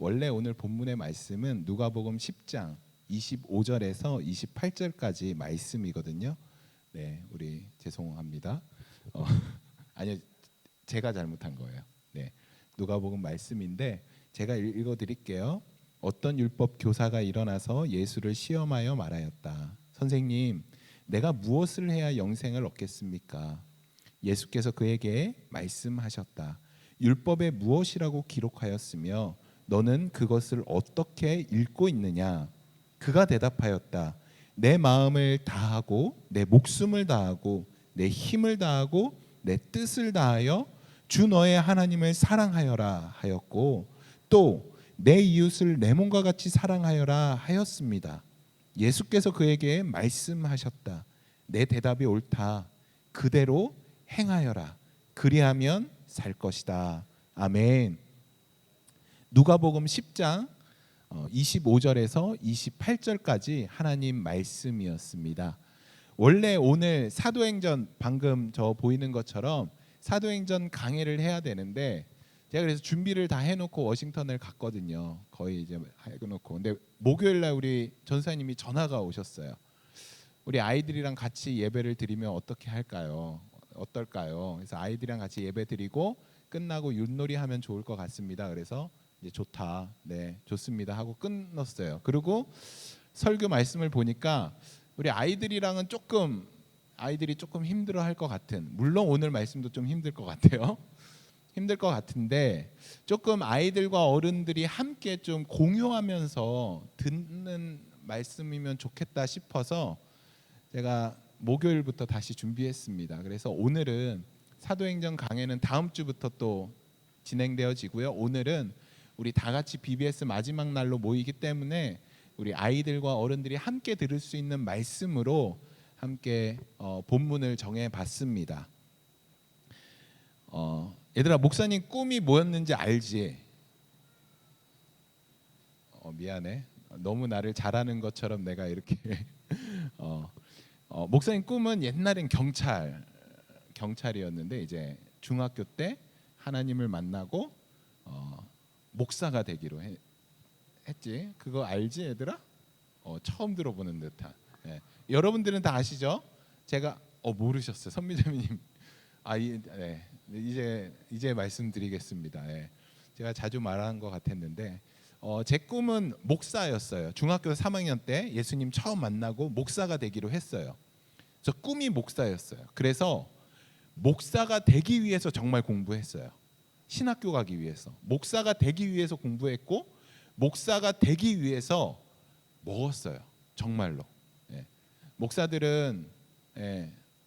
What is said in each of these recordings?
원래 오늘 본문의 말씀은 누가복음 10장 25절에서 28절까지 말씀이거든요. 네, 우리 죄송합니다. 아니요, 제가 잘못한 거예요. 네, 누가복음 말씀인데 제가 읽어드릴게요. 어떤 율법 교사가 일어나서 예수를 시험하여 말하였다. 선생님, 내가 무엇을 해야 영생을 얻겠습니까? 예수께서 그에게 말씀하셨다. 율법에 무엇이라고 기록하였으며 너는 그것을 어떻게 읽고 있느냐? 그가 대답하였다. 내 마음을 다하고 내 목숨을 다하고 내 힘을 다하고 내 뜻을 다하여 주 너의 하나님을 사랑하여라 하였고 또 내 이웃을 내 몸과 같이 사랑하여라 하였습니다. 예수께서 그에게 말씀하셨다. 내 대답이 옳다. 그대로 행하여라. 그리하면 살 것이다. 아멘. 누가복음 10장 25절에서 28절까지 하나님 말씀이었습니다. 원래 오늘 사도행전 방금 저 보이는 것처럼 사도행전 강해를 해야 되는데 제가 그래서 준비를 다 해놓고 워싱턴을 갔거든요. 거의 이제 해놓고 근데 목요일 날 우리 전사님이 전화가 오셨어요. 우리 아이들이랑 같이 예배를 드리면 어떻게 할까요? 어떨까요? 그래서 아이들이랑 같이 예배 드리고 끝나고 윷놀이 하면 좋을 것 같습니다. 그래서 이제 좋다, 네 좋습니다 하고 끊었어요. 그리고 설교 말씀을 보니까 우리 아이들이랑은 아이들이 조금 힘들어할 것 같은, 물론 오늘 말씀도 좀 힘들 것 같아요. 힘들 것 같은데 조금 아이들과 어른들이 함께 좀 공유하면서 듣는 말씀이면 좋겠다 싶어서 제가 목요일부터 다시 준비했습니다. 그래서 오늘은 사도행전 강해는 다음 주부터 또 진행되어지고요. 오늘은 우리 다 같이 BBS 마지막 날로 모이기 때문에 우리 아이들과 어른들이 함께 들을 수 있는 말씀으로 함께 본문을 정해봤습니다. 얘들아, 목사님 꿈이 뭐였는지 알지? 미안해. 너무 나를 잘하는 것처럼 내가 이렇게 목사님 꿈은 옛날엔 경찰이었는데 이제 중학교 때 하나님을 만나고 목사가 되기로 했지. 그거 알지, 얘들아? 처음 들어보는 듯한. 예. 여러분들은 다 아시죠? 제가 모르셨어요, 선미자매님. 네. 이제 말씀드리겠습니다. 예. 제가 자주 말한 것 같았는데 제 꿈은 목사였어요. 중학교 3학년 때 예수님 처음 만나고 목사가 되기로 했어요. 저 꿈이 목사였어요. 그래서 목사가 되기 위해서 정말 공부했어요. 신학교 가기 위해서. 목사가 되기 위해서 공부했고 목사가 되기 위해서 먹었어요. 정말로. 예. 목사들은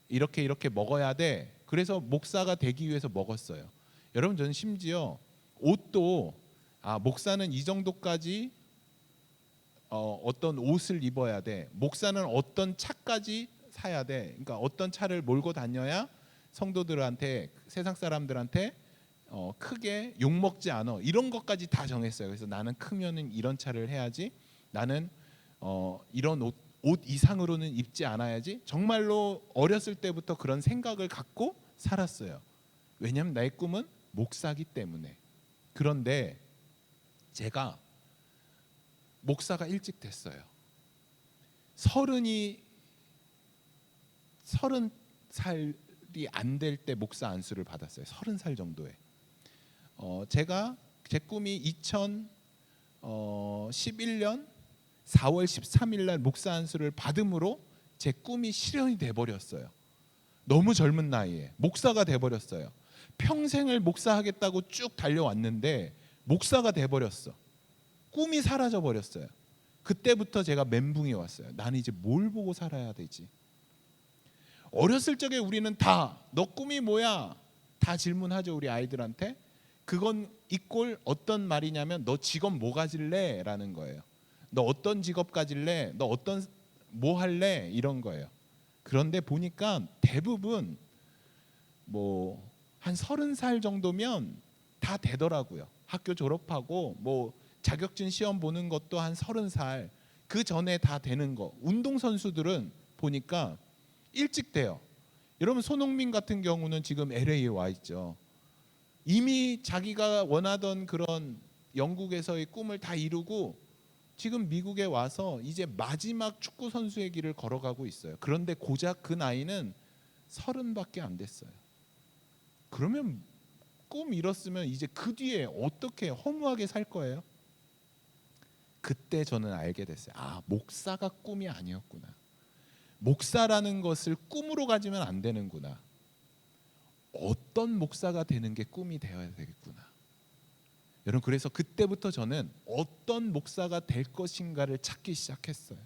이렇게 먹어야 돼. 그래서 목사가 되기 위해서 먹었어요. 여러분, 저는 심지어 옷도 목사는 이 정도까지 어떤 옷을 입어야 돼. 목사는 어떤 차까지 사야 돼. 그러니까 어떤 차를 몰고 다녀야 성도들한테, 세상 사람들한테 크게 욕먹지 않아. 이런 것까지 다 정했어요. 그래서 나는 크면은 이런 차를 해야지. 나는 이런 옷 이상으로는 입지 않아야지. 정말로 어렸을 때부터 그런 생각을 갖고 살았어요. 왜냐하면 나의 꿈은 목사기 때문에. 그런데 제가 목사가 일찍 됐어요. 30살이 안 될 때 목사 안수를 받았어요. 30살 정도에. 제 꿈이 2011년 4월 13일 날 목사 안수를 받음으로 제 꿈이 실현이 돼버렸어요. 너무 젊은 나이에 목사가 돼버렸어요. 평생을 목사하겠다고 쭉 달려왔는데 목사가 돼버렸어. 꿈이 사라져버렸어요. 그때부터 제가 멘붕이 왔어요. 나는 이제 뭘 보고 살아야 되지? 어렸을 적에 우리는 다 너 꿈이 뭐야? 다 질문하죠, 우리 아이들한테. 그건 이꼴 어떤 말이냐면 너 직업 뭐 가질래? 라는 거예요. 너 어떤 직업 가질래? 너 뭐 할래? 이런 거예요. 그런데 보니까 대부분 한 30살 정도면 다 되더라고요. 학교 졸업하고 자격증 시험 보는 것도 한 30살 그 전에 다 되는 거. 운동선수들은 보니까 일찍 돼요. 여러분, 손흥민 같은 경우는 지금 LA에 와 있죠. 이미 자기가 원하던 그런 영국에서의 꿈을 다 이루고 지금 미국에 와서 이제 마지막 축구 선수의 길을 걸어가고 있어요. 그런데 고작 그 나이는 30밖에 안 됐어요. 그러면 꿈 이뤘으면 이제 그 뒤에 어떻게 허무하게 살 거예요? 그때 저는 알게 됐어요. 아, 목사가 꿈이 아니었구나. 목사라는 것을 꿈으로 가지면 안 되는구나. 어떤 목사가 되는 게 꿈이 되어야 되겠구나. 여러분, 그래서 그때부터 저는 어떤 목사가 될 것인가를 찾기 시작했어요.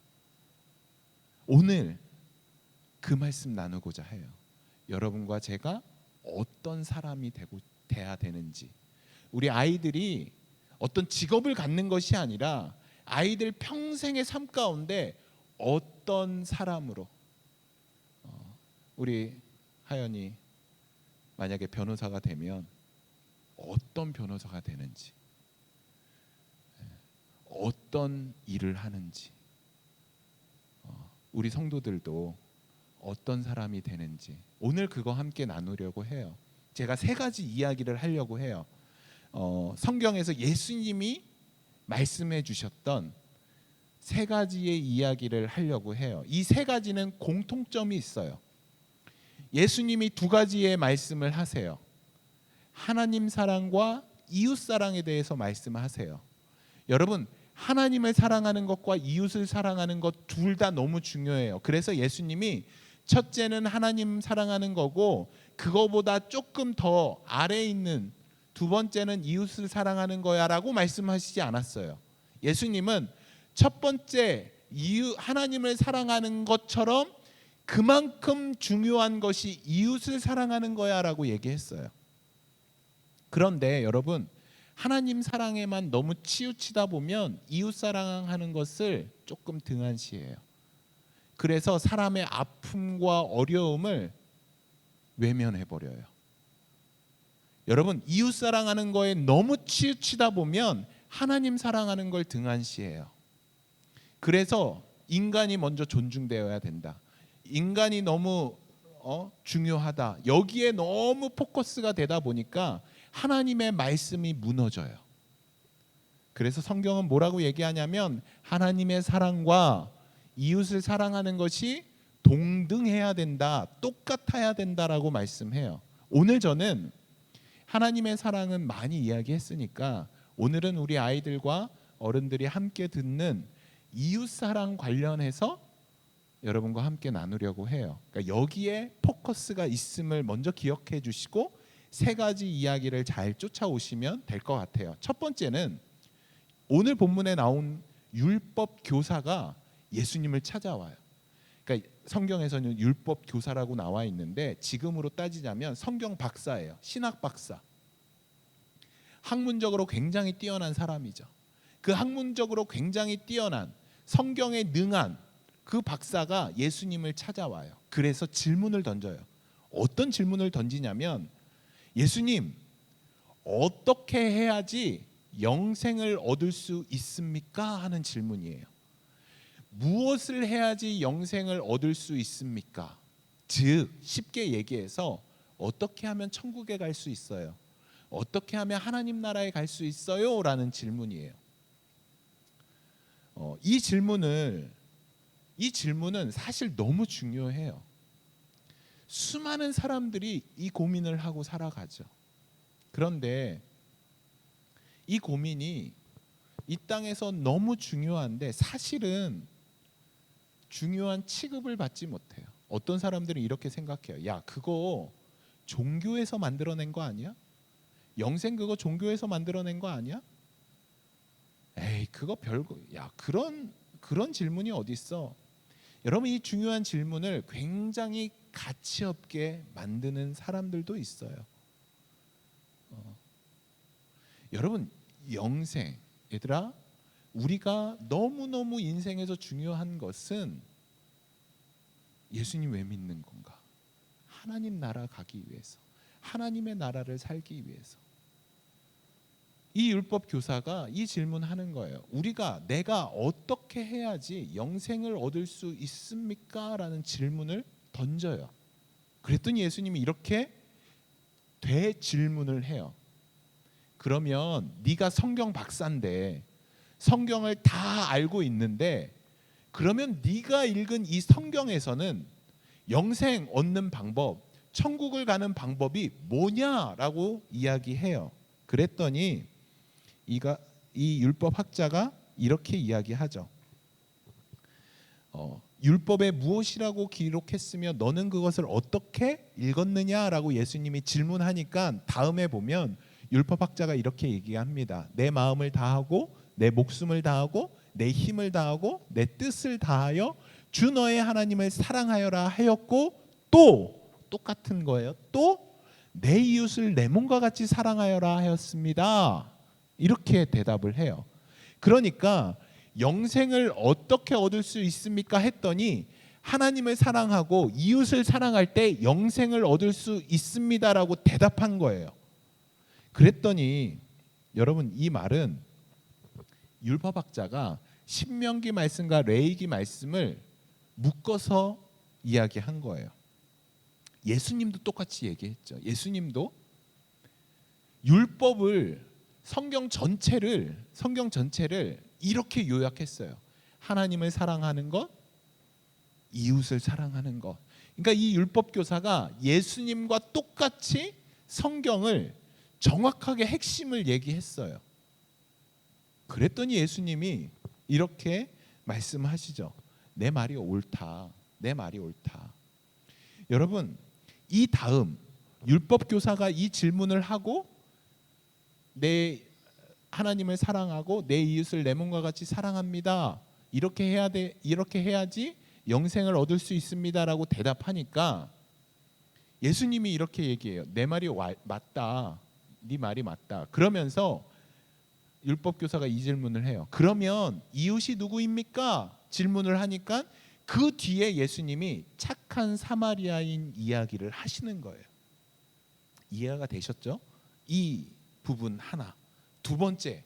오늘 그 말씀 나누고자 해요. 여러분과 제가 어떤 사람이 돼야 되는지, 우리 아이들이 어떤 직업을 갖는 것이 아니라 아이들 평생의 삶 가운데 어떤 사람으로, 우리 하연이 만약에 변호사가 되면 어떤 변호사가 되는지, 어떤 일을 하는지, 우리 성도들도 어떤 사람이 되는지 오늘 그거 함께 나누려고 해요. 제가 3가지 이야기를 하려고 해요. 성경에서 예수님이 말씀해 주셨던 3가지의 이야기를 하려고 해요. 이 3가지는 공통점이 있어요. 예수님이 2가지의 말씀을 하세요. 하나님 사랑과 이웃 사랑에 대해서 말씀하세요. 여러분, 하나님을 사랑하는 것과 이웃을 사랑하는 것 둘 다 너무 중요해요. 그래서 예수님이 첫째는 하나님 사랑하는 거고 그거보다 조금 더 아래에 있는 2번째는 이웃을 사랑하는 거야라고 말씀하시지 않았어요. 예수님은 첫 번째 하나님을 사랑하는 것처럼 그만큼 중요한 것이 이웃을 사랑하는 거야라고 얘기했어요. 그런데 여러분, 하나님 사랑에만 너무 치우치다 보면 이웃 사랑하는 것을 조금 등한시해요. 그래서 사람의 아픔과 어려움을 외면해 버려요. 여러분, 이웃 사랑하는 거에 너무 치우치다 보면 하나님 사랑하는 걸 등한시해요. 그래서 인간이 먼저 존중되어야 된다. 인간이 너무 중요하다. 여기에 너무 포커스가 되다 보니까 하나님의 말씀이 무너져요. 그래서 성경은 뭐라고 얘기하냐면 하나님의 사랑과 이웃을 사랑하는 것이 동등해야 된다, 똑같아야 된다라고 말씀해요. 오늘 저는 하나님의 사랑은 많이 이야기했으니까 오늘은 우리 아이들과 어른들이 함께 듣는 이웃 사랑 관련해서 여러분과 함께 나누려고 해요. 그러니까 여기에 포커스가 있음을 먼저 기억해 주시고 3가지 이야기를 잘 쫓아오시면 될 것 같아요. 첫 번째는 오늘 본문에 나온 율법 교사가 예수님을 찾아와요. 그러니까 성경에서는 율법 교사라고 나와 있는데 지금으로 따지자면 성경 박사예요. 신학 박사. 학문적으로 굉장히 뛰어난 사람이죠. 그 학문적으로 굉장히 뛰어난 성경에 능한 그 박사가 예수님을 찾아와요. 그래서 질문을 던져요. 어떤 질문을 던지냐면 예수님, 어떻게 해야지 영생을 얻을 수 있습니까? 하는 질문이에요. 무엇을 해야지 영생을 얻을 수 있습니까? 즉 쉽게 얘기해서 어떻게 하면 천국에 갈 수 있어요? 어떻게 하면 하나님 나라에 갈 수 있어요? 라는 질문이에요. 이 질문은 사실 너무 중요해요. 수많은 사람들이 이 고민을 하고 살아가죠. 그런데 이 고민이 이 땅에서 너무 중요한데 사실은 중요한 취급을 받지 못해요. 어떤 사람들은 이렇게 생각해요. 야, 그거 종교에서 만들어낸 거 아니야? 영생 그거 종교에서 만들어낸 거 아니야? 에이, 그거 별거. 야, 그런 질문이 어디 있어? 여러분, 이 중요한 질문을 굉장히 가치 없게 만드는 사람들도 있어요. 여러분, 영생, 얘들아, 우리가 너무너무 인생에서 중요한 것은 예수님 왜 믿는 건가? 하나님 나라 가기 위해서, 하나님의 나라를 살기 위해서. 이 율법 교사가 이 질문하는 거예요. 내가 어떻게 해야지 영생을 얻을 수 있습니까? 라는 질문을 던져요. 그랬더니 예수님이 이렇게 되질문을 해요. 그러면 네가 성경 박사인데 성경을 다 알고 있는데 그러면 네가 읽은 이 성경에서는 영생 얻는 방법, 천국을 가는 방법이 뭐냐라고 이야기해요. 그랬더니 이 율법 학자가 이렇게 이야기하죠. 율법에 무엇이라고 기록했으며 너는 그것을 어떻게 읽었느냐라고 예수님이 질문하니까 다음에 보면 율법학자가 이렇게 얘기합니다. 내 마음을 다하고 내 목숨을 다하고 내 힘을 다하고 내 뜻을 다하여 주 너의 하나님을 사랑하여라 하였고 또 똑같은 거예요. 또 내 이웃을 내 몸과 같이 사랑하여라 하였습니다. 이렇게 대답을 해요. 그러니까 영생을 어떻게 얻을 수 있습니까? 했더니 하나님을 사랑하고 이웃을 사랑할 때 영생을 얻을 수 있습니다라고 대답한 거예요. 그랬더니 여러분 이 말은 율법학자가 신명기 말씀과 레위기 말씀을 묶어서 이야기한 거예요. 예수님도 똑같이 얘기했죠. 예수님도 율법을 성경 전체를 이렇게 요약했어요. 하나님을 사랑하는 것, 이웃을 사랑하는 것. 그러니까 이 율법 교사가 예수님과 똑같이 성경을 정확하게 핵심을 얘기했어요. 그랬더니 예수님이 이렇게 말씀하시죠. 내 말이 옳다. 내 말이 옳다. 여러분, 이 다음 율법 교사가 이 질문을 하고 내 하나님을 사랑하고 내 이웃을 내 몸과 같이 사랑합니다. 이렇게 해야 돼. 이렇게 해야지 영생을 얻을 수 있습니다라고 대답하니까 예수님이 이렇게 얘기해요. 내 말이 맞다. 네 말이 맞다. 그러면서 율법 교사가 이 질문을 해요. 그러면 이웃이 누구입니까? 질문을 하니까 그 뒤에 예수님이 착한 사마리아인 이야기를 하시는 거예요. 이해가 되셨죠? 이 부분 하나. 두 번째,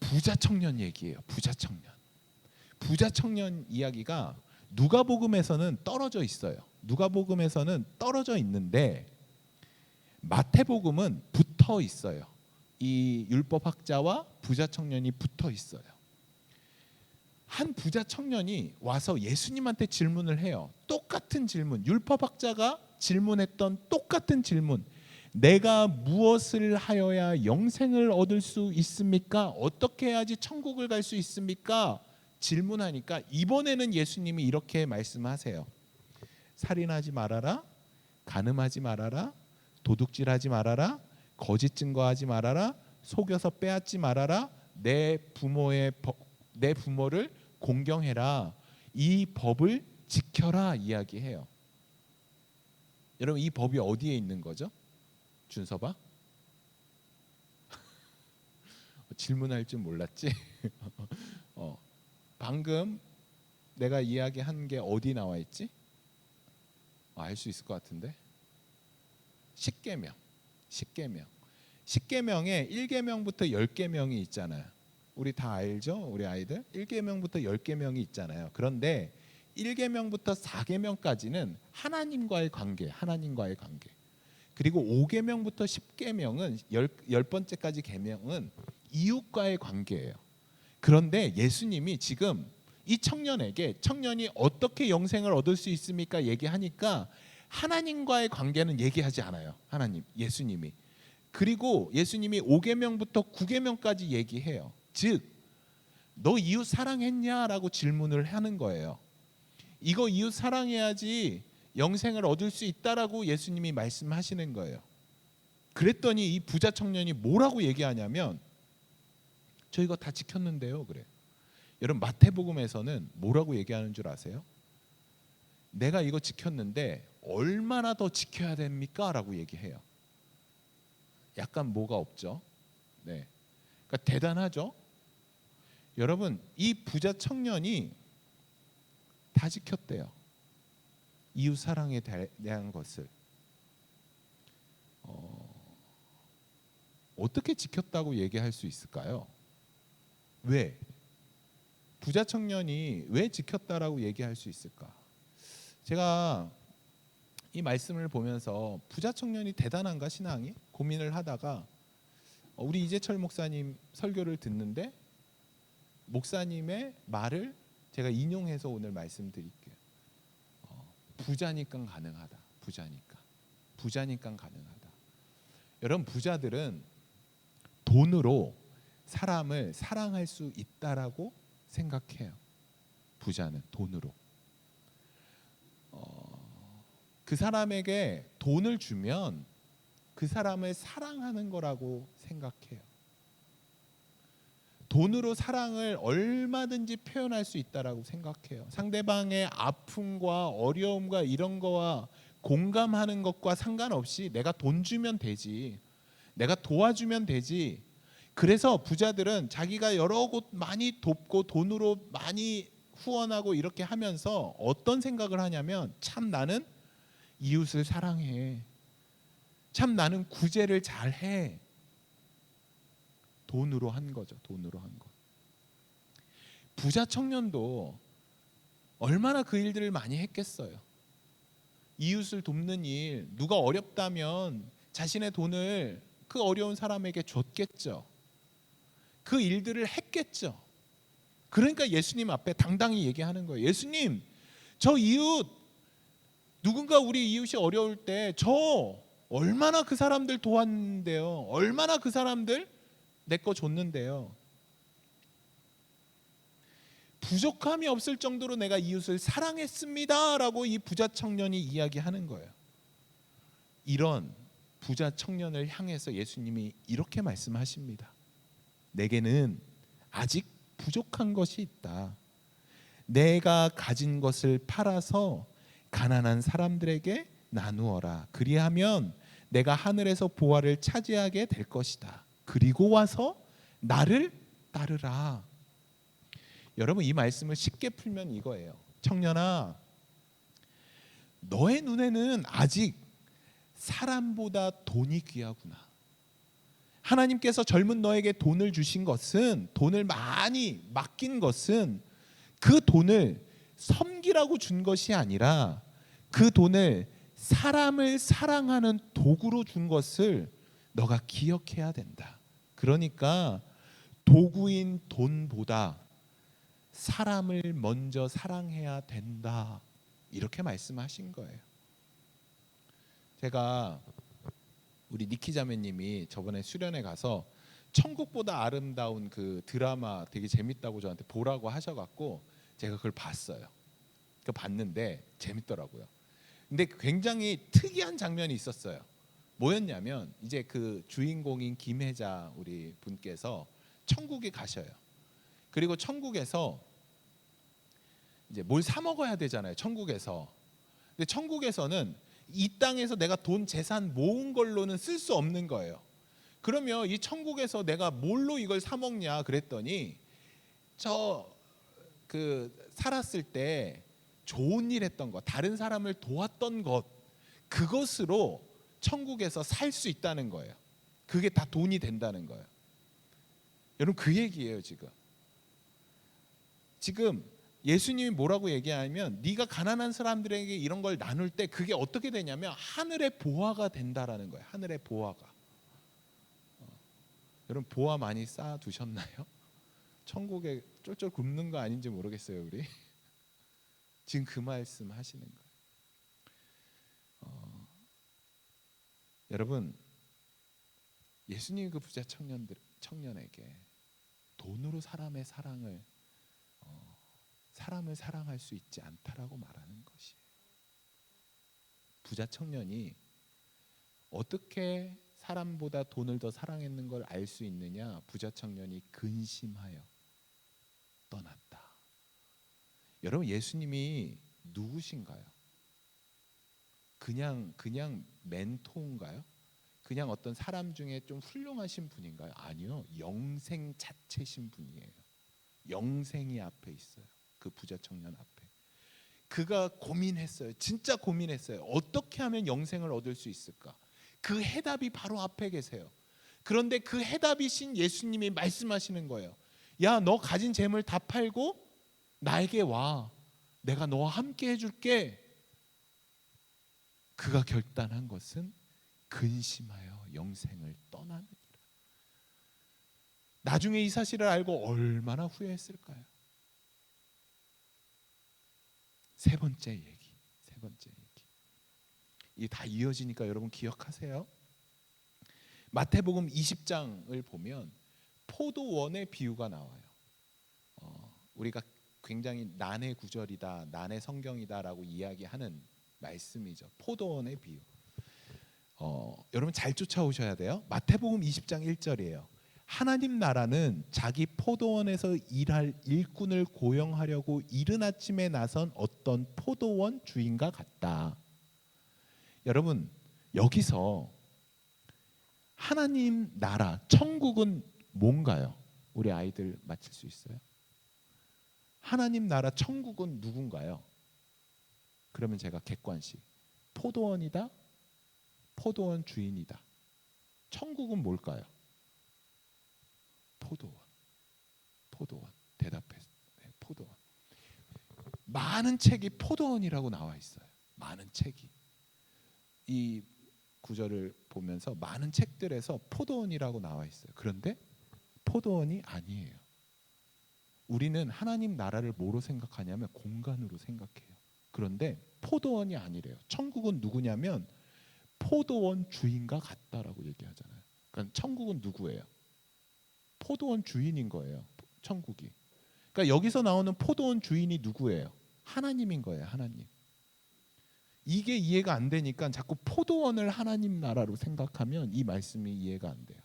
부자 청년 얘기예요. 부자 청년. 부자 청년 이야기가 누가복음에서는 떨어져 있어요. 누가복음에서는 떨어져 있는데 마태복음은 붙어 있어요. 이 율법학자와 부자 청년이 붙어 있어요. 한 부자 청년이 와서 예수님한테 질문을 해요. 똑같은 질문. 율법학자가 질문했던 똑같은 질문. 내가 무엇을 하여야 영생을 얻을 수 있습니까? 어떻게 해야지 천국을 갈 수 있습니까? 질문하니까 이번에는 예수님이 이렇게 말씀하세요. 살인하지 말아라. 간음하지 말아라. 도둑질하지 말아라. 거짓 증거하지 말아라. 속여서 빼앗지 말아라. 내 부모를 공경해라. 이 법을 지켜라 이야기해요. 여러분 이 법이 어디에 있는 거죠? 준서봐? 질문할 줄 몰랐지? 방금 내가 이야기한 게 어디 나와 있지? 알 수 있을 것 같은데. 십계명. 십계명에 1계명부터 10계명이 있잖아요. 우리 다 알죠? 우리 아이들 1계명부터 10계명이 있잖아요. 그런데 1계명부터 4계명까지는 하나님과의 관계. 그리고 5계명부터 10계명은 10번째까지 계명은 이웃과의 관계예요. 그런데 예수님이 지금 이 청년이 어떻게 영생을 얻을 수 있습니까? 얘기하니까 하나님과의 관계는 얘기하지 않아요. 예수님이. 그리고 예수님이 5계명부터 9계명까지 얘기해요. 즉, 너 이웃 사랑했냐라고 질문을 하는 거예요. 이거 이웃 사랑해야지 영생을 얻을 수 있다라고 예수님이 말씀하시는 거예요. 그랬더니 이 부자 청년이 뭐라고 얘기하냐면 저 이거 다 지켰는데요. 그래. 여러분 마태복음에서는 뭐라고 얘기하는 줄 아세요? 내가 이거 지켰는데 얼마나 더 지켜야 됩니까? 라고 얘기해요. 약간 뭐가 없죠? 네. 그러니까 대단하죠? 여러분 이 부자 청년이 다 지켰대요. 이웃 사랑에 대한 것을 어떻게 지켰다고 얘기할 수 있을까요? 왜? 부자 청년이 왜 지켰다라고 얘기할 수 있을까? 제가 이 말씀을 보면서 부자 청년이 대단한가 신앙이? 고민을 하다가 우리 이재철 목사님 설교를 듣는데 목사님의 말을 제가 인용해서 오늘 말씀드릴게요. 부자니까 가능하다. 부자니까 가능하다. 여러분, 부자들은 돈으로 사람을 사랑할 수 있다라고 생각해요. 부자는 돈으로 그 사람에게 돈을 주면 그 사람을 사랑하는 거라고 생각해요. 돈으로 사랑을 얼마든지 표현할 수 있다라고 생각해요. 상대방의 아픔과 어려움과 이런 거와 공감하는 것과 상관없이 내가 돈 주면 되지, 내가 도와주면 되지. 그래서 부자들은 자기가 여러 곳 많이 돕고 돈으로 많이 후원하고 이렇게 하면서 어떤 생각을 하냐면, 참 나는 이웃을 사랑해, 참 나는 구제를 잘해. 돈으로 한 거죠. 돈으로 한 거. 부자 청년도 얼마나 그 일들을 많이 했겠어요. 이웃을 돕는 일, 누가 어렵다면 자신의 돈을 그 어려운 사람에게 줬겠죠. 그 일들을 했겠죠. 그러니까 예수님 앞에 당당히 얘기하는 거예요. 예수님, 저 이웃, 누군가 우리 이웃이 어려울 때 저 얼마나 그 사람들 도왔는데요. 얼마나 그 사람들 내 거 줬는데요. 부족함이 없을 정도로 내가 이웃을 사랑했습니다 라고 이 부자 청년이 이야기하는 거예요. 이런 부자 청년을 향해서 예수님이 이렇게 말씀하십니다. 내게는 아직 부족한 것이 있다. 내가 가진 것을 팔아서 가난한 사람들에게 나누어라. 그리하면 내가 하늘에서 보화를 차지하게 될 것이다. 그리고 와서 나를 따르라. 여러분, 이 말씀을 쉽게 풀면 이거예요. 청년아, 너의 눈에는 아직 사람보다 돈이 귀하구나. 하나님께서 젊은 너에게 돈을 주신 것은, 돈을 많이 맡긴 것은 그 돈을 섬기라고 준 것이 아니라 그 돈을 사람을 사랑하는 도구로 준 것을 너가 기억해야 된다. 그러니까 도구인 돈보다 사람을 먼저 사랑해야 된다. 이렇게 말씀하신 거예요. 제가 우리 니키 자매님이 저번에 수련회 가서 천국보다 아름다운 그 드라마 되게 재밌다고 저한테 보라고 하셔갖고 제가 그걸 봤어요. 그 봤는데 재밌더라고요. 근데 굉장히 특이한 장면이 있었어요. 뭐였냐면, 이제 그 주인공인 김혜자 우리 분께서 천국에 가셔요. 그리고 천국에서 이제 뭘 사 먹어야 되잖아요. 천국에서. 근데 천국에서는 이 땅에서 내가 돈 재산 모은 걸로는 쓸 수 없는 거예요. 그러면 이 천국에서 내가 뭘로 이걸 사 먹냐 그랬더니, 저 그 살았을 때 좋은 일 했던 것, 다른 사람을 도왔던 것, 그것으로 천국에서 살 수 있다는 거예요. 그게 다 돈이 된다는 거예요. 여러분, 그 얘기예요. 지금 예수님이 뭐라고 얘기하냐면, 네가 가난한 사람들에게 이런 걸 나눌 때 그게 어떻게 되냐면 하늘의 보화가 된다라는 거예요. 하늘의 보화가. 여러분, 보화 많이 쌓아 두셨나요? 천국에 쫄쫄 굶는 거 아닌지 모르겠어요, 우리. 지금 그 말씀 하시는 거예요. 여러분, 예수님 그 부자 청년에게 돈으로 사람의 사랑을 사람을 사랑할 수 있지 않다라고 말하는 것이에요. 부자 청년이 어떻게 사람보다 돈을 더 사랑했는 걸 알 수 있느냐? 부자 청년이 근심하여 떠났다. 여러분, 예수님이 누구신가요? 그냥 멘토인가요? 그냥 어떤 사람 중에 좀 훌륭하신 분인가요? 아니요, 영생 자체신 분이에요. 영생이 앞에 있어요. 그 부자 청년 앞에. 그가 고민했어요. 진짜 고민했어요. 어떻게 하면 영생을 얻을 수 있을까? 그 해답이 바로 앞에 계세요. 그런데 그 해답이신 예수님이 말씀하시는 거예요. 야, 너 가진 재물 다 팔고 나에게 와. 내가 너와 함께 해줄게. 그가 결단한 것은 근심하여 영생을 떠나느니라. 나중에 이 사실을 알고 얼마나 후회했을까요? 세 번째 얘기. 이 다 이어지니까 여러분 기억하세요. 마태복음 20장을 보면 포도원의 비유가 나와요. 우리가 굉장히 난의 구절이다, 난의 성경이다라고 이야기하는 말씀이죠. 포도원의 비유. 여러분 잘 쫓아오셔야 돼요. 마태복음 20장 1절이에요. 하나님 나라는 자기 포도원에서 일할 일꾼을 고용하려고 이른 아침에 나선 어떤 포도원 주인과 같다. 여러분 여기서 하나님 나라, 천국은 뭔가요? 우리 아이들 맞힐 수 있어요? 하나님 나라 천국은 누군가요? 그러면 제가 객관식. 포도원이다. 포도원 주인이다. 천국은 뭘까요? 포도원. 대답했어요. 네, 포도원. 많은 책이 포도원이라고 나와 있어요. 많은 책이. 이 구절을 보면서 많은 책들에서 포도원이라고 나와 있어요. 그런데 포도원이 아니에요. 우리는 하나님 나라를 뭐로 생각하냐면 공간으로 생각해요. 그런데 포도원이 아니래요. 천국은 누구냐면 포도원 주인과 같다라고 얘기하잖아요. 그러니까 천국은 누구예요? 포도원 주인인 거예요. 천국이. 그러니까 여기서 나오는 포도원 주인이 누구예요? 하나님인 거예요. 하나님. 이게 이해가 안 되니까 자꾸 포도원을 하나님 나라로 생각하면 이 말씀이 이해가 안 돼요.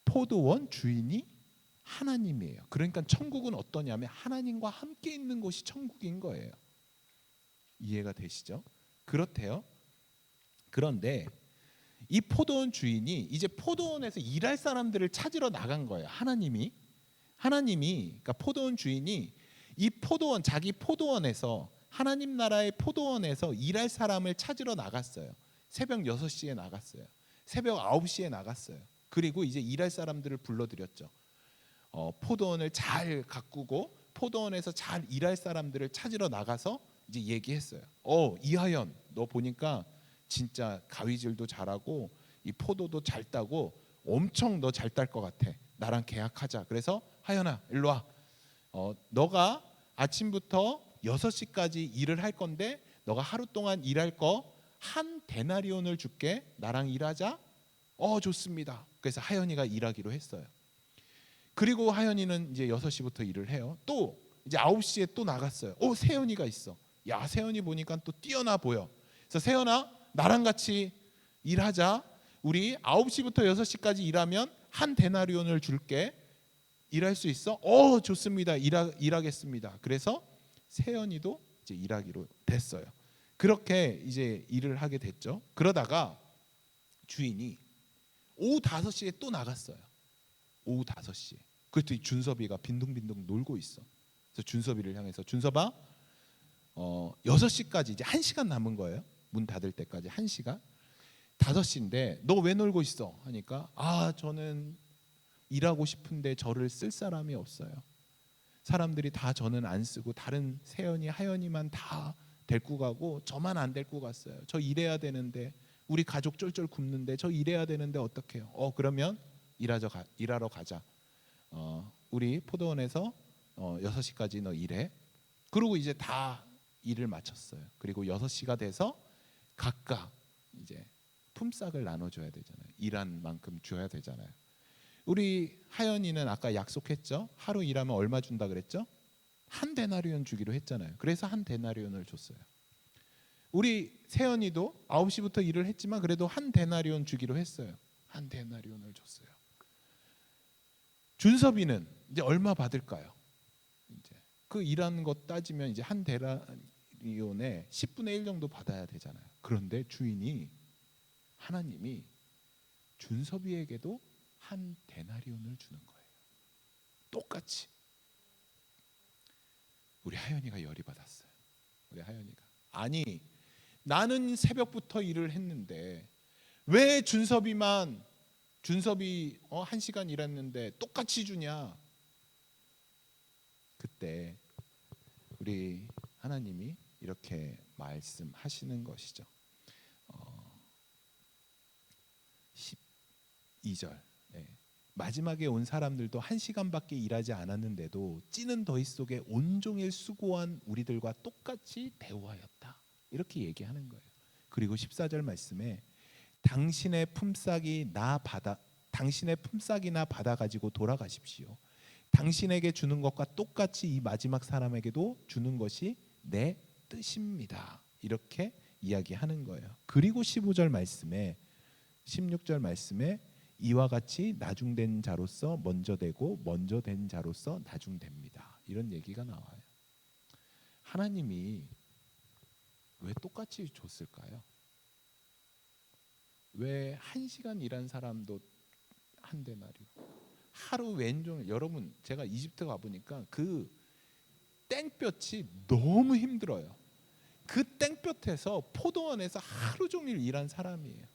포도원 주인이 하나님이에요. 그러니까 천국은 어떠냐면 하나님과 함께 있는 곳이 천국인 거예요. 이해가 되시죠? 그렇대요. 그런데 이 포도원 주인이 이제 포도원에서 일할 사람들을 찾으러 나간 거예요. 하나님이 그러니까 포도원 주인이 이 포도원, 자기 포도원에서, 하나님 나라의 포도원에서 일할 사람을 찾으러 나갔어요. 새벽 6시에 나갔어요. 새벽 9시에 나갔어요. 그리고 이제 일할 사람들을 불러들였죠. 포도원을 잘 가꾸고 포도원에서 잘 일할 사람들을 찾으러 나가서 이제 얘기했어요. 이하연, 너 보니까 진짜 가위질도 잘하고 이 포도도 잘 따고 엄청 너 잘 딸 것 같아. 나랑 계약하자. 그래서 하연아 일로 와. 너가 아침부터 6시까지 일을 할 건데 너가 하루 동안 일할 거 한 데나리온을 줄게. 나랑 일하자. 좋습니다. 그래서 하연이가 일하기로 했어요. 그리고 하연이는 이제 6시부터 일을 해요. 또 이제 9시에 또 나갔어요. 세연이가 있어. 야, 세연이 보니까 또 뛰어나 보여. 그래서 세연아 나랑 같이 일하자. 우리 9시부터 6시까지 일하면 한 데나리온을 줄게. 일할 수 있어? 좋습니다. 일하겠습니다. 그래서 세연이도 이제 일하기로 됐어요. 그렇게 이제 일을 하게 됐죠. 그러다가 주인이 오후 5시에 또 나갔어요. 오후 5시에. 그랬더니 준섭이가 빈둥빈둥 놀고 있어. 그래서 준섭이를 향해서 준섭아 6시까지 이제 1시간 남은 거예요. 문 닫을 때까지 1시간. 5시인데 너 왜 놀고 있어? 하니까 저는 일하고 싶은데 저를 쓸 사람이 없어요. 사람들이 다 저는 안 쓰고 다른 세연이 하연이만 다 데리고 가고 저만 안 데리고 갔어요. 저 일해야 되는데 우리 가족 쫄쫄 굶는데 저 일해야 되는데 어떡해요? 그러면 일하러 가자. 우리 포도원에서 6시까지 너 일해. 그리고 이제 다 일을 마쳤어요. 그리고 6시가 돼서 각각 이제 품삯을 나눠줘야 되잖아요. 일한 만큼 줘야 되잖아요. 우리 하연이는 아까 약속했죠. 하루 일하면 얼마 준다 그랬죠? 한 데나리온 주기로 했잖아요. 그래서 한 데나리온을 줬어요. 우리 세연이도 9시부터 일을 했지만 그래도 한 데나리온 주기로 했어요. 한 데나리온을 줬어요. 준섭이는 이제 얼마 받을까요? 이제 그 일하는 거 따지면 이제 한 데나리온에 10분의 1 정도 받아야 되잖아요. 그런데 주인이 하나님이 준섭이에게도 한 데나리온을 주는 거예요. 똑같이. 우리 하연이가 열이 받았어요. 우리 하연이가 아니 나는 새벽부터 일을 했는데 왜 준섭이 1시간 일했는데 똑같이 주냐. 그때 우리 하나님이 이렇게 말씀하시는 것이죠. 2절. 마지막에 온 사람들도 1시간밖에 일하지 않았는데도 찌는 더위 속에 온종일 수고한 우리들과 똑같이 대우하였다. 이렇게 얘기하는 거예요. 그리고 14절 말씀에 당신의 품삯이나 받아 가지고 돌아가십시오. 당신에게 주는 것과 똑같이 이 마지막 사람에게도 주는 것이 내 뜻입니다. 이렇게 이야기하는 거예요. 그리고 15절 말씀에 16절 말씀에 이와 같이 나중된 자로서 먼저 되고 먼저 된 자로서 나중됩니다. 이런 얘기가 나와요. 하나님이 왜 똑같이 줬을까요? 왜 1시간 일한 사람도 한 데나리온, 하루 왼종일, 여러분 제가 이집트 가보니까 그 땡볕이 너무 힘들어요. 그 땡볕에서 포도원에서 하루 종일 일한 사람이에요.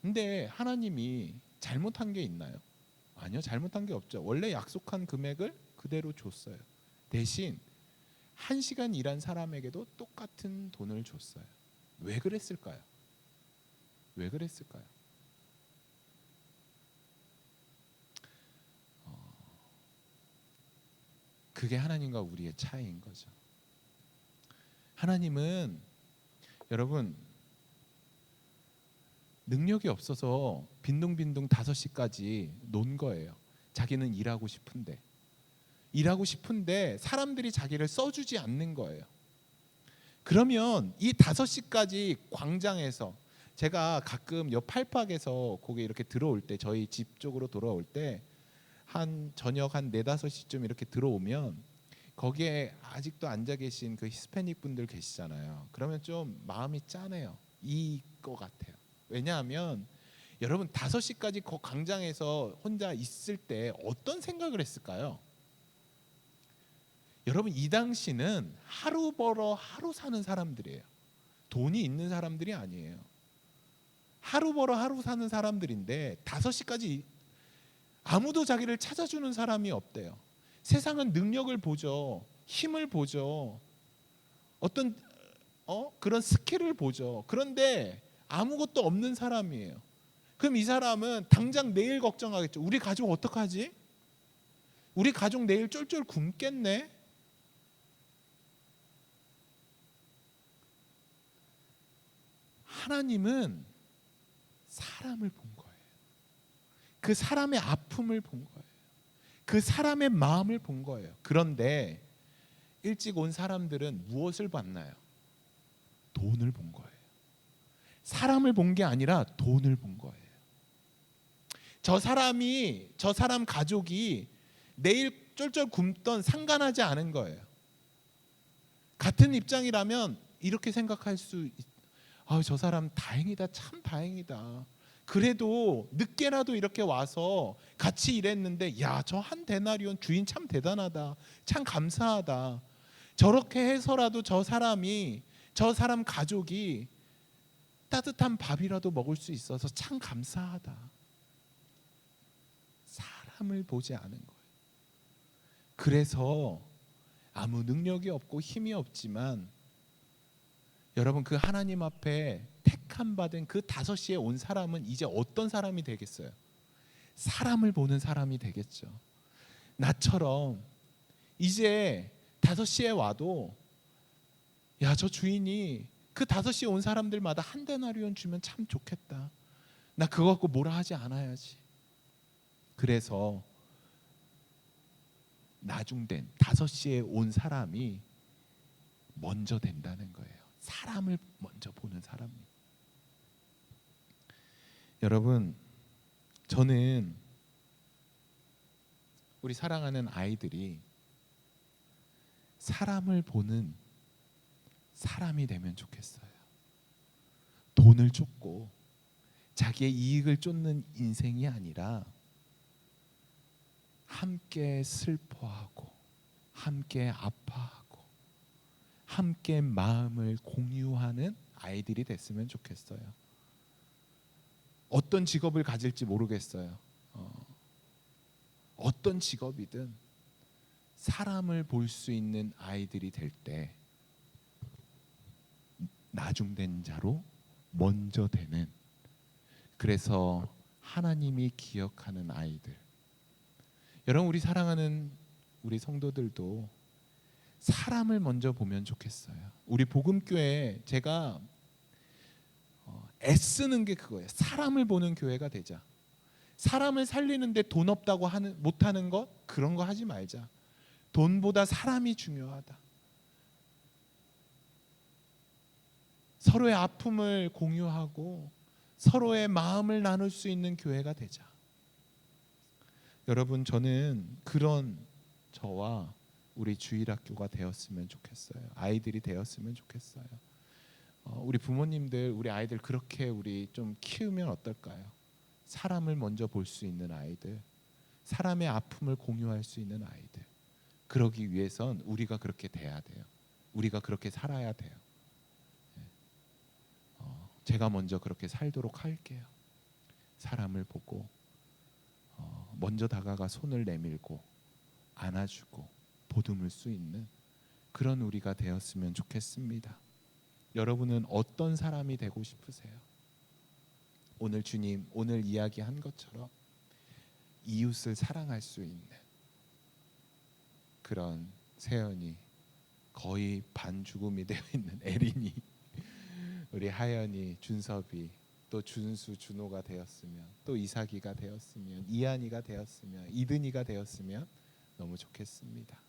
근데 하나님이 잘못한 게 있나요? 아니요, 잘못한 게 없죠. 원래 약속한 금액을 그대로 줬어요. 대신 1시간 일한 사람에게도 똑같은 돈을 줬어요. 왜 그랬을까요? 왜 그랬을까요? 그게 하나님과 우리의 차이인 거죠. 하나님은 여러분 능력이 없어서 빈둥빈둥 5시까지 논 거예요. 자기는 일하고 싶은데 사람들이 자기를 써주지 않는 거예요. 그러면 이 5시까지 광장에서, 제가 가끔 옆 팔팍에서 거기 이렇게 들어올 때, 저희 집 쪽으로 돌아올 때 한 저녁 한 4, 5시쯤 이렇게 들어오면 거기에 아직도 앉아 계신 그 히스패닉 분들 계시잖아요. 그러면 좀 마음이 짠해요. 이거 같아요. 왜냐하면 여러분 5시까지 그 광장에서 혼자 있을 때 어떤 생각을 했을까요? 여러분 이 당시는 하루 벌어 하루 사는 사람들이에요. 돈이 있는 사람들이 아니에요. 하루 벌어 하루 사는 사람들인데 5시까지 아무도 자기를 찾아주는 사람이 없대요. 세상은 능력을 보죠. 힘을 보죠. 어떤 그런 스킬을 보죠. 그런데 아무것도 없는 사람이에요. 그럼 이 사람은 당장 내일 걱정하겠죠. 우리 가족 어떡하지? 우리 가족 내일 쫄쫄 굶겠네. 하나님은 사람을 본 거예요. 그 사람의 아픔을 본 거예요. 그 사람의 마음을 본 거예요. 그런데 일찍 온 사람들은 무엇을 봤나요? 돈을 본 거예요. 사람을 본 게 아니라 돈을 본 거예요. 저 사람 가족이 내일 쫄쫄 굶던 상관하지 않은 거예요. 같은 입장이라면 이렇게 생각할 수 저 사람 다행이다, 참 다행이다. 그래도 늦게라도 이렇게 와서 같이 일했는데 저 한 데나리온 주인 참 대단하다, 참 감사하다. 저렇게 해서라도 저 사람 가족이 따뜻한 밥이라도 먹을 수 있어서 참 감사하다. 사람을 보지 않은 거예요. 그래서 아무 능력이 없고 힘이 없지만 여러분 그 하나님 앞에 택함 받은 그 5시에 온 사람은 이제 어떤 사람이 되겠어요? 사람을 보는 사람이 되겠죠. 나처럼 이제 5시에 와도 저 주인이 그 5시에 온 사람들마다 한 데나리온 주면 참 좋겠다. 나 그거 갖고 뭐라 하지 않아야지. 그래서 나중된 5시에 온 사람이 먼저 된다는 거예요. 사람을 먼저 보는 사람이. 여러분, 저는 우리 사랑하는 아이들이 사람을 보는 사람이 되면 좋겠어요. 돈을 쫓고 자기의 이익을 쫓는 인생이 아니라 함께 슬퍼하고 함께 아파하고 함께 마음을 공유하는 아이들이 됐으면 좋겠어요. 어떤 직업을 가질지 모르겠어요. 어떤 직업이든 사람을 볼 수 있는 아이들이 될 때 나중된 자로 먼저 되는 그래서 하나님이 기억하는 아이들. 여러분, 우리 사랑하는 우리 성도들도 사람을 먼저 보면 좋겠어요. 우리 복음교회 제가 애쓰는 게 그거예요. 사람을 보는 교회가 되자. 사람을 살리는데 돈 없다고 못하는 것, 그런 거 하지 말자. 돈보다 사람이 중요하다. 서로의 아픔을 공유하고 서로의 마음을 나눌 수 있는 교회가 되자. 여러분, 저는 그런 저와 우리 주일학교가 되었으면 좋겠어요. 아이들이 되었으면 좋겠어요. 우리 부모님들, 우리 아이들 그렇게 우리 좀 키우면 어떨까요? 사람을 먼저 볼 수 있는 아이들, 사람의 아픔을 공유할 수 있는 아이들. 그러기 위해선 우리가 그렇게 돼야 돼요. 우리가 그렇게 살아야 돼요. 제가 먼저 그렇게 살도록 할게요. 사람을 보고 먼저 다가가 손을 내밀고 안아주고 보듬을 수 있는 그런 우리가 되었으면 좋겠습니다. 여러분은 어떤 사람이 되고 싶으세요? 오늘 주님, 오늘 이야기한 것처럼 이웃을 사랑할 수 있는 그런 세연이, 거의 반죽음이 되어 있는 에린이, 우리 하연이, 준섭이, 또 준수, 준호가 되었으면, 또 이삭이가 되었으면, 이한이가 되었으면, 이든이가 되었으면 너무 좋겠습니다.